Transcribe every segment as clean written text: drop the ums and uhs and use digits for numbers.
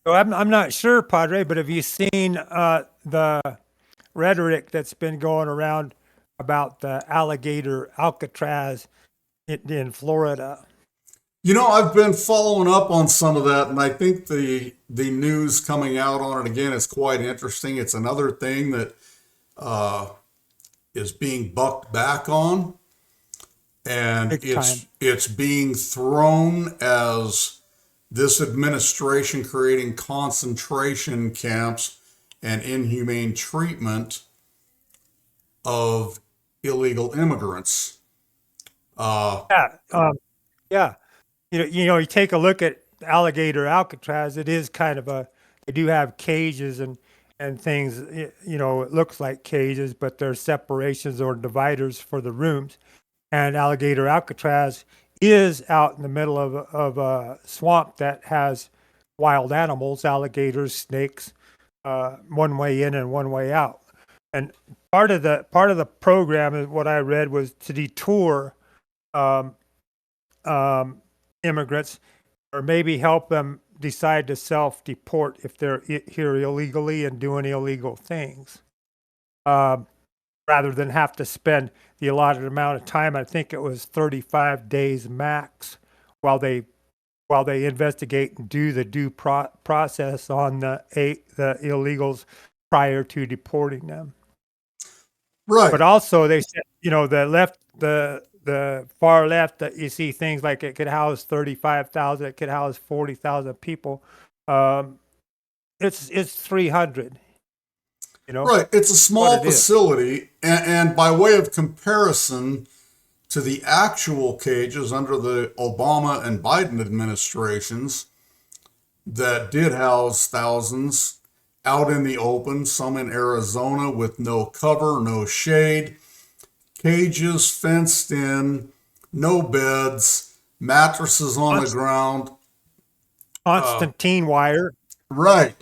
So I'm not sure, Padre, but have you seen the rhetoric that's been going around about the alligator alcatraz in Florida? I've been following up on some of that, and I think the news coming out on it again is quite interesting. It's another thing that uh, is being bucked back on, and Big time. it's being thrown as this administration creating concentration camps and inhumane treatment of illegal immigrants. Uh, Yeah, yeah. You take a look at alligator Alcatraz. It is kind of a. They do have cages and things. It looks like cages, but there's separations or dividers for the rooms. And alligator Alcatraz is out in the middle of a swamp that has wild animals, alligators, snakes, one way in and one way out. And part of the program is what I read was to detour um, um, immigrants, or maybe help them decide to self-deport if they're here illegally and doing illegal things, um, rather than have to spend the allotted amount of time. I think it was 35 days max while they while they investigate and do the process on the illegals prior to deporting them. right. But also they said, the far left, that you see things like it could house 35,000, it could house 40,000 people. Um, it's 300, Right. It's a what small it is. facility, and by way of comparison to the actual cages under the Obama and Biden administrations that did house thousands out in the open, some in Arizona with no cover, no shade, cages fenced in, no beds, mattresses on the Const- ground. Uh, Constantine wire. right.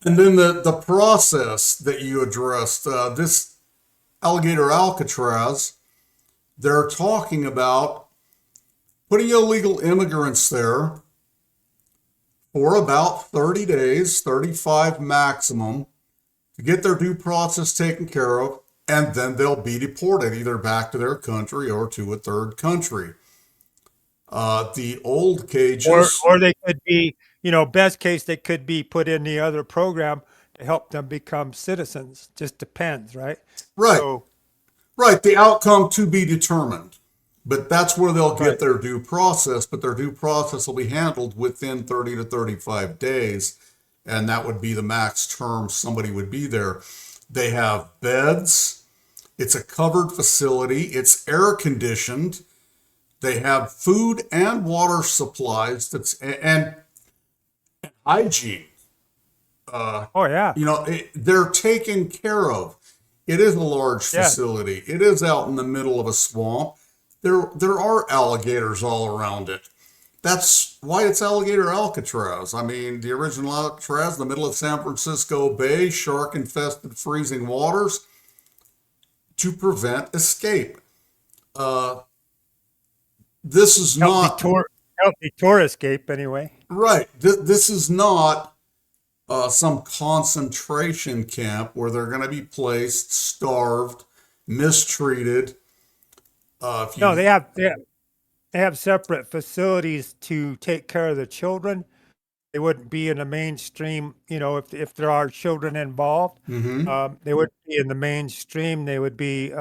And then the process that you addressed, this alligator Alcatraz, they're talking about putting illegal immigrants there for about 30 days, 35 maximum, to get their due process taken care of, and then they'll be deported either back to their country or to a third country. The old cages, Or they could be, best case, they could be put in the other program to help them become citizens. Just depends, right? right, So, right, the outcome to be determined. But that's where they'll get right. their due process, but their due process will be handled within 30 to 35 days. And that would be the max term somebody would be there. They have beds. It's a covered facility. It's air conditioned. They have food and water supplies. And hygiene. Uh, Oh yeah. they're taken care of. It is a large Yeah. facility. It is out in the middle of a swamp. There are alligators all around it. That's why it's alligator Alcatraz. I mean, the original Alcatraz, in the middle of San Francisco Bay, shark infested freezing waters to prevent escape. Uh, this is Healthy not tour healthy tour escape anyway. right. This is not some concentration camp where they're going to be placed, starved, mistreated. If No, you they have separate facilities to take care of the children. They wouldn't be in the mainstream, if there are children involved. hmm They wouldn't be in the mainstream. They would be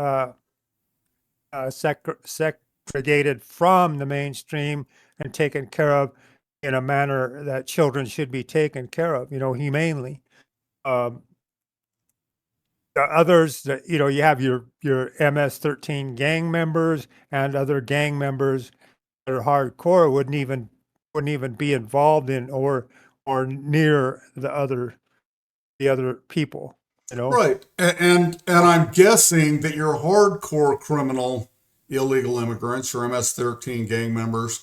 segregated from the mainstream and taken care of in a manner that children should be taken care of, humanely. Um, the others that, you have your MS-13 gang members and other gang members that are hardcore wouldn't even be involved in or near the other people, you know? right, and I'm guessing that your hardcore criminal illegal immigrants or MS-13 gang members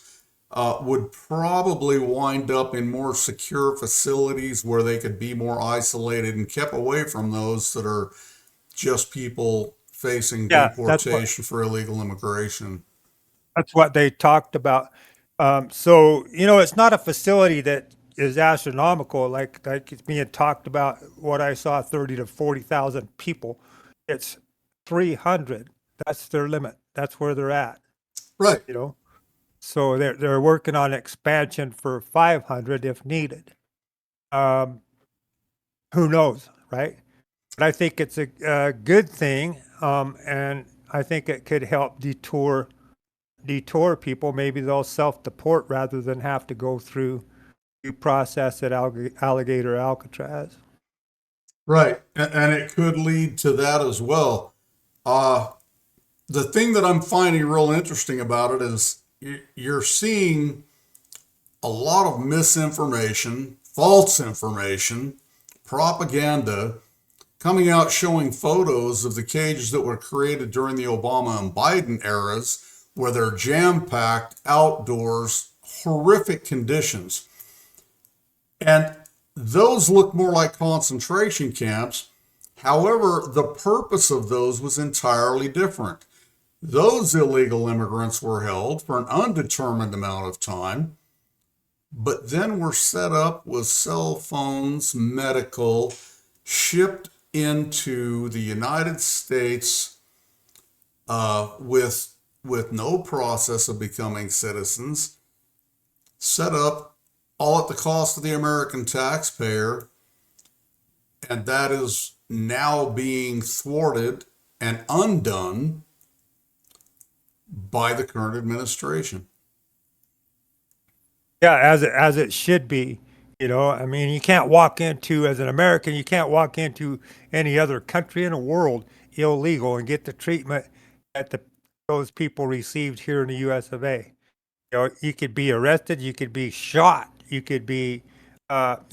would probably wind up in more secure facilities where they could be more isolated and kept away from those that are just people facing Yeah, that's what deportation for illegal immigration. that's what they talked about. So, it's not a facility that is astronomical. Like it's being talked about. What I saw, 30 to 40,000 people. It's 300. That's their limit. That's where they're at. Right. You know. So they're working on expansion for 500 if needed. Um, who knows, right? But I think it's a good thing, and I think it could help detour people. Maybe they'll self-deport rather than have to go through due process at alligator Alcatraz. Right. And it could lead to that as well. Uh, the thing that I'm finding real interesting about it is you're seeing a lot of misinformation, false information, propaganda coming out showing photos of the cages that were created during the Obama and Biden eras where they're jam packed outdoors, horrific conditions. And those look more like concentration camps. However, the purpose of those was entirely different. Those illegal immigrants were held for an undetermined amount of time, but then were set up with cell phones, medical, shipped into the United States with no process of becoming citizens, set up all at the cost of the American taxpayer, and that is now being thwarted and undone by the current administration. Yeah, as it should be. I mean, you can't walk into as an American, you can't walk into any other country in the world illegal and get the treatment that those people received here in the U.S. of A. You could be arrested, you could be shot, you could be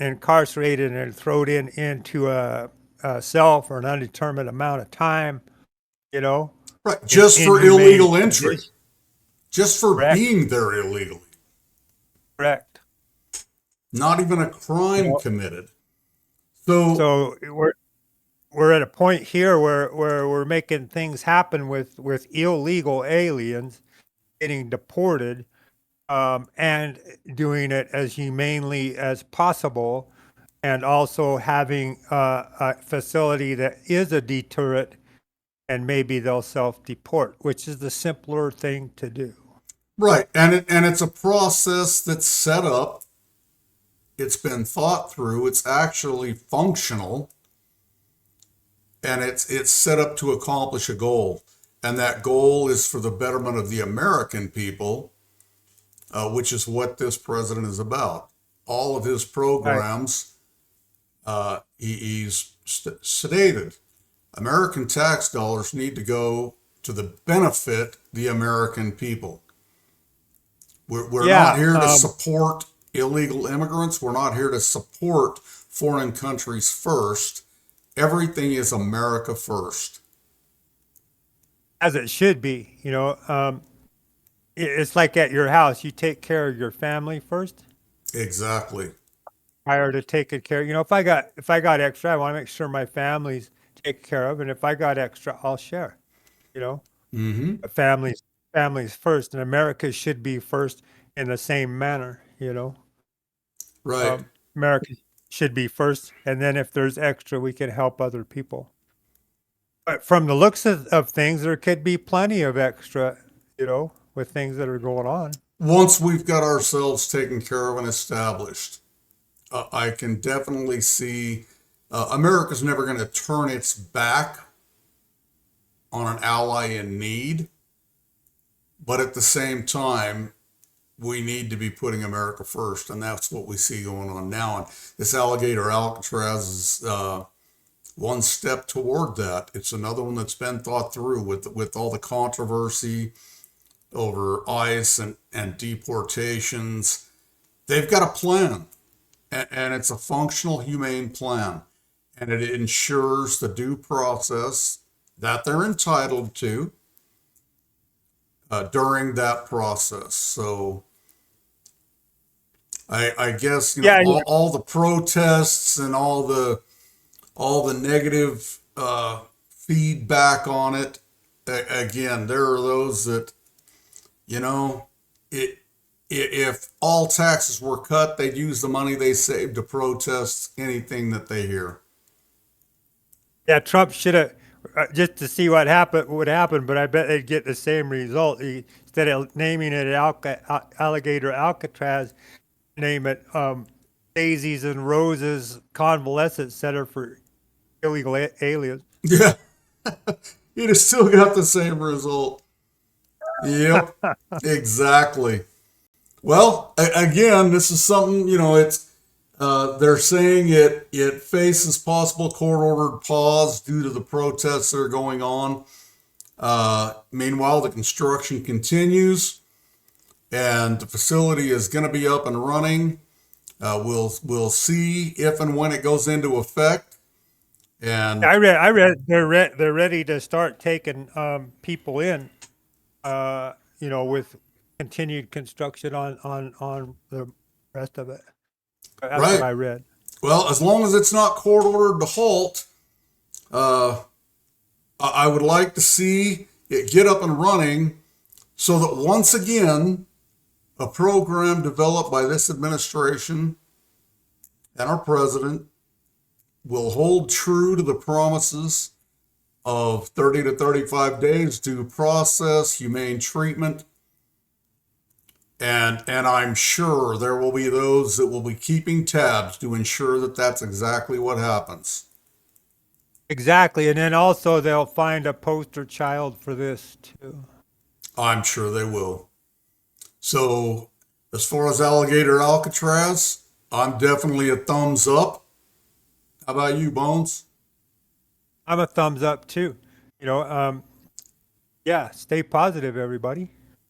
incarcerated and thrown into a cell for an undetermined amount of time. You know, Right. in Just for inhumane illegal entry, conditions. just for Correct, being there illegally, correct. not even a You crime know, committed. So, so we're at a point here where we're making things happen with illegal aliens getting deported, and doing it as humanely as possible, and also having a facility that is a deterrent, and maybe they'll self-deport, which is the simpler thing to do. right. And it's a process that's set up, it's been thought through, it's actually functional, and it's set up to accomplish a goal. And that goal is for the betterment of the American people, which is what this president is about. All of his Right. programs, he's stated American tax dollars need to go to the benefit the American people. We're not Yeah. here to support illegal immigrants. We're not here to support foreign countries first. Everything is America first. As it should be. It's like at your house, you take care of your family first Exactly. prior to taking care. If I got extra, I want to make sure my family's taken care of, and if I got extra, I'll share. You know, Mm-hmm. families families first, and America should be first in the same manner. Right. America should be first, and then if there's extra, we can help other people. But from the looks of things, there could be plenty of extra, with things that are going on. Once we've got ourselves taken care of and established, I can definitely see America's never going to turn its back on an ally in need. But at the same time, we need to be putting America first. And that's what we see going on now. And this alligator Alcatraz is one step toward that. It's another one that's been thought through with all the controversy over ICE and deportations. They've got a plan, and it's a functional, humane plan, and it ensures the due process that they're entitled to during that process. So I guess Yeah, all the protests and all the negative feedback on it. Again, there are those that you know it if all taxes were cut, they'd use the money they saved to protest anything that they hear. Yeah, Trump should have just to see what would happen, but I bet they'd get the same result. Instead of naming it alligator alcatraz, name it daisies and roses convalescent center for illegal aliens. Yeah, you'd have still got the same result. Yep, exactly. Well, again, this is something, it's they're saying it faces possible court ordered pause due to the protests that are going on. Meanwhile, the construction continues, and the facility is going to be up and running. We'll see if and when it goes into effect. And I read they're ready to start taking people in. With continued construction on the rest of it. That's what right, I read. well, as long as it's not court ordered to halt, uh, I would like to see it get up and running so that once again, a program developed by this administration and our president will hold true to the promises of 30 to 35 days due process, humane treatment. And I'm sure there will be those that will be keeping tabs to ensure that that's exactly what happens. Exactly, and then also they'll find a poster child for this too. I'm sure they will. So, as far as alligator Alcatraz, I'm definitely a thumbs up. How about you, Bones? I'm a thumbs up too. Yeah, stay positive, everybody.